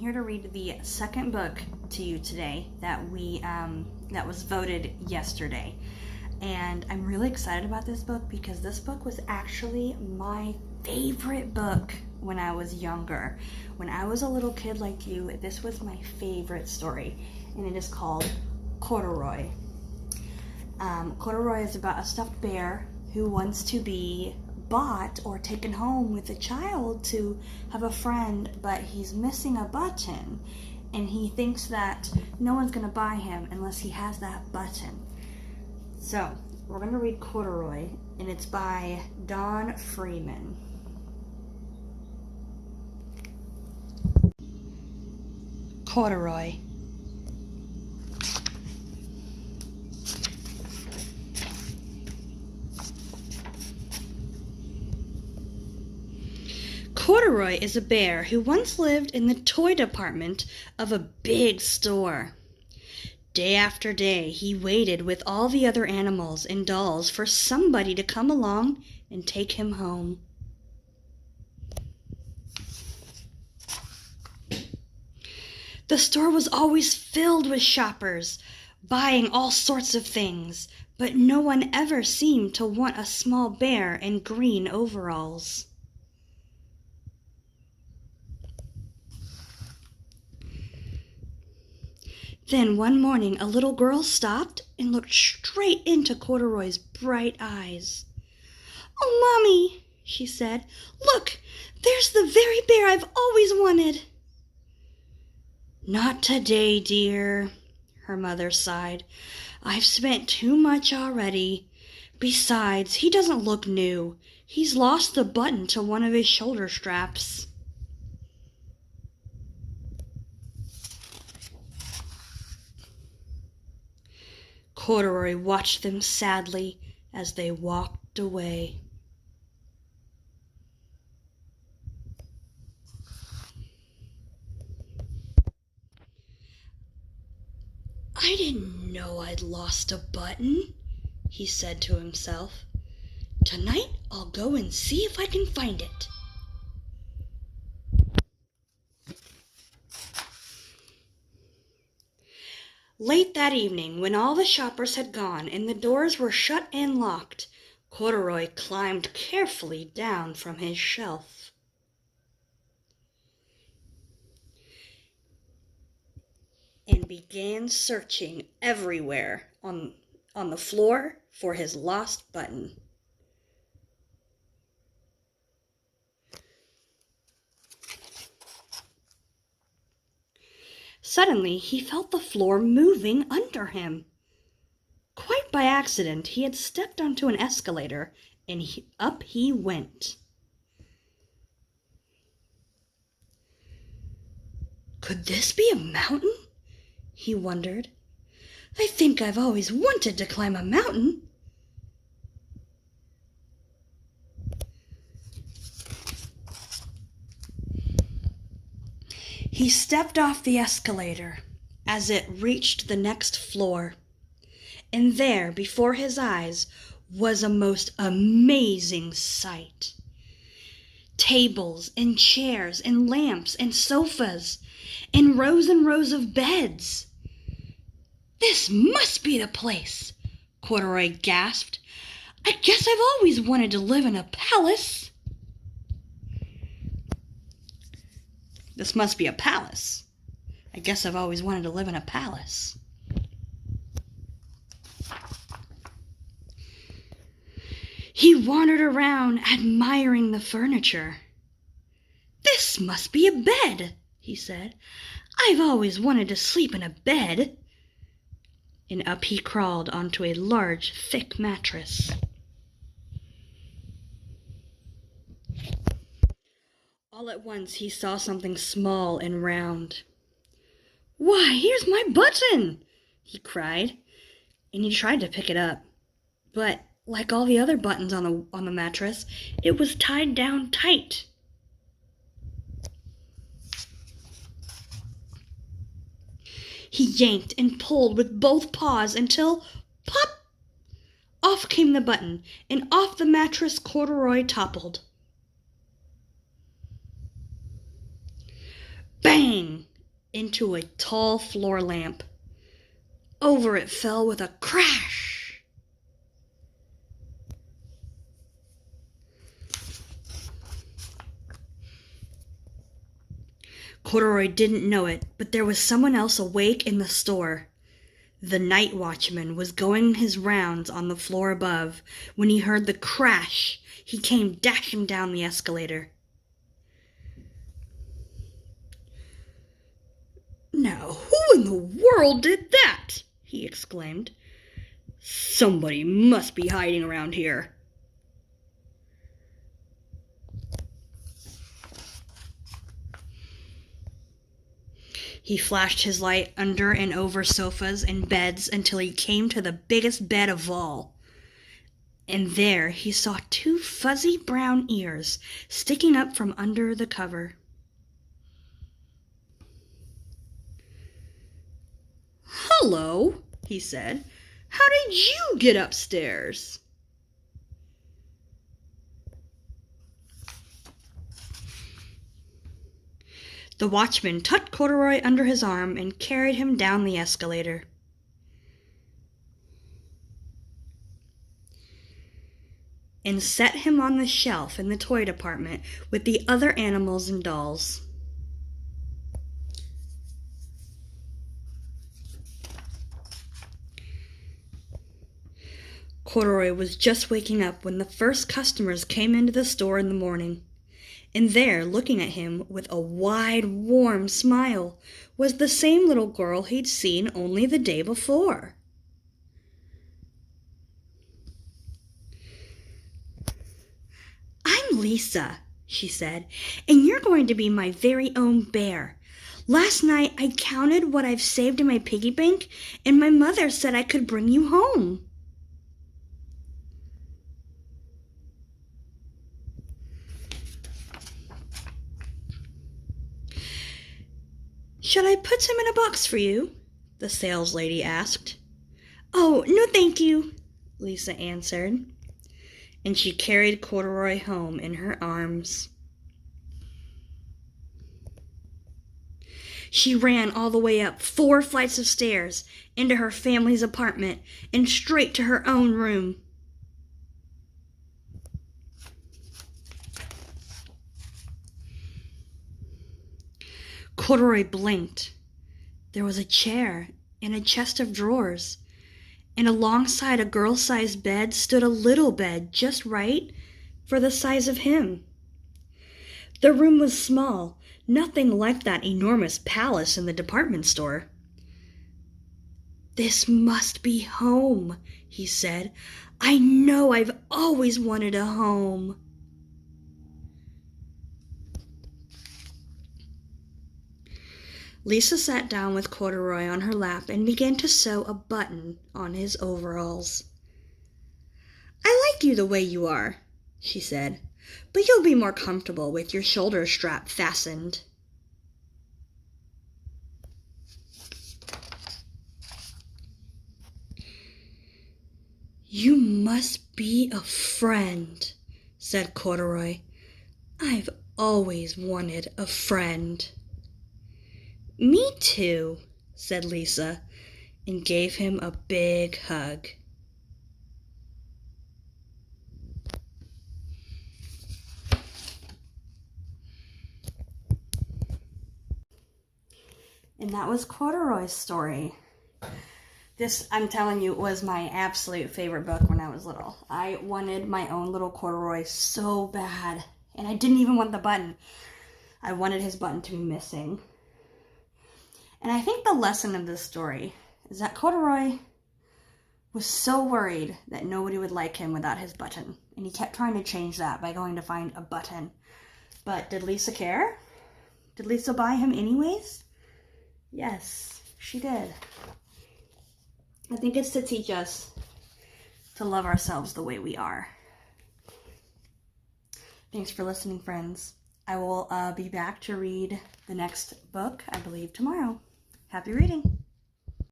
here to read the second book to you today that that was voted yesterday. And I'm really excited about this book because this book was actually my favorite book when I was younger. When I was a little kid like you, this was my favorite story, and it is called Corduroy. Corduroy is about a stuffed bear who wants to be bought or taken home with a child to have a friend, but he's missing a button, and he thinks that no one's going to buy him unless he has that button. So, we're going to read Corduroy, and it's by Freeman. Corduroy. Corduroy is a bear who once lived in the toy department of a big store. Day after day, he waited with all the other animals and dolls for somebody to come along and take him home. The store was always filled with shoppers, buying all sorts of things, but no one ever seemed to want a small bear in green overalls. Then one morning a little girl stopped and looked straight into Corduroy's bright eyes. "Oh, Mommy," she said, "look, there's the very bear I've always wanted." "Not today, dear," her mother sighed. "I've spent too much already. Besides, he doesn't look new. He's lost the button to one of his shoulder straps." Corduroy watched them sadly as they walked away. "I didn't know I'd lost a button," he said to himself. "Tonight I'll go and see if I can find it." Late that evening, when all the shoppers had gone and the doors were shut and locked, Corduroy climbed carefully down from his shelf. And began searching everywhere on the floor for his lost button. Suddenly, he felt the floor moving under him. Quite by accident, he had stepped onto an escalator, and up he went. Could this be a mountain? He wondered. I think I've always wanted to climb a mountain. He stepped off the escalator as it reached the next floor, and there, before his eyes, was a most amazing sight. Tables and chairs and lamps and sofas and rows of beds. "This must be the place," Corduroy gasped. "I guess I've always wanted to live in a palace." This must be a palace. I guess I've always wanted to live in a palace. He wandered around, admiring the furniture. "This must be a bed," he said. "I've always wanted to sleep in a bed." And up he crawled onto a large, thick mattress. All at once he saw something small and round. "Why, here's my button!" he cried, and he tried to pick it up. But like all the other buttons on the mattress, it was tied down tight. He yanked and pulled with both paws until, pop! Off came the button, and off the mattress Corduroy toppled. Bang! into a tall floor lamp. Over it fell with a crash. Corduroy didn't know it, but there was someone else awake in the store. The night watchman was going his rounds on the floor above. When he heard the crash, he came dashing down the escalator. "Now, who in the world did that?" he exclaimed. "Somebody must be hiding around here." He flashed his light under and over sofas and beds until he came to the biggest bed of all. And there he saw 2 fuzzy brown ears sticking up from under the cover. "Hello," he said. "How did you get upstairs?" The watchman tucked Corduroy under his arm and carried him down the escalator. And set him on the shelf in the toy department with the other animals and dolls. Corduroy was just waking up when the first customers came into the store in the morning. And there, looking at him with a wide, warm smile, was the same little girl he'd seen only the day before. "I'm Lisa," she said, "and you're going to be my very own bear. Last night I counted what I've saved in my piggy bank, and my mother said I could bring you home." "Should I put some in a box for you?" the sales lady asked. "Oh, no thank you," Lisa answered, and she carried Corduroy home in her arms. She ran all the way up 4 flights of stairs into her family's apartment and straight to her own room. Corduroy blinked. There was a chair and a chest of drawers, and alongside a girl-sized bed stood a little bed just right for the size of him. The room was small, nothing like that enormous palace in the department store. "This must be home," he said. "I know I've always wanted a home." Lisa sat down with Corduroy on her lap and began to sew a button on his overalls. "I like you the way you are," she said, "but you'll be more comfortable with your shoulder strap fastened." "You must be a friend," said Corduroy. "I've always wanted a friend." "Me too," said Lisa, and gave him a big hug. And that was Corduroy's story. This, I'm telling you, was my absolute favorite book when I was little. I wanted my own little Corduroy so bad, and I didn't even want the button. I wanted his button to be missing. And I think the lesson of this story is that Corduroy was so worried that nobody would like him without his button. And he kept trying to change that by going to find a button. But did Lisa care? Did Lisa buy him anyways? Yes, she did. I think it's to teach us to love ourselves the way we are. Thanks for listening, friends. I will be back to read the next book, I believe, tomorrow. Happy reading.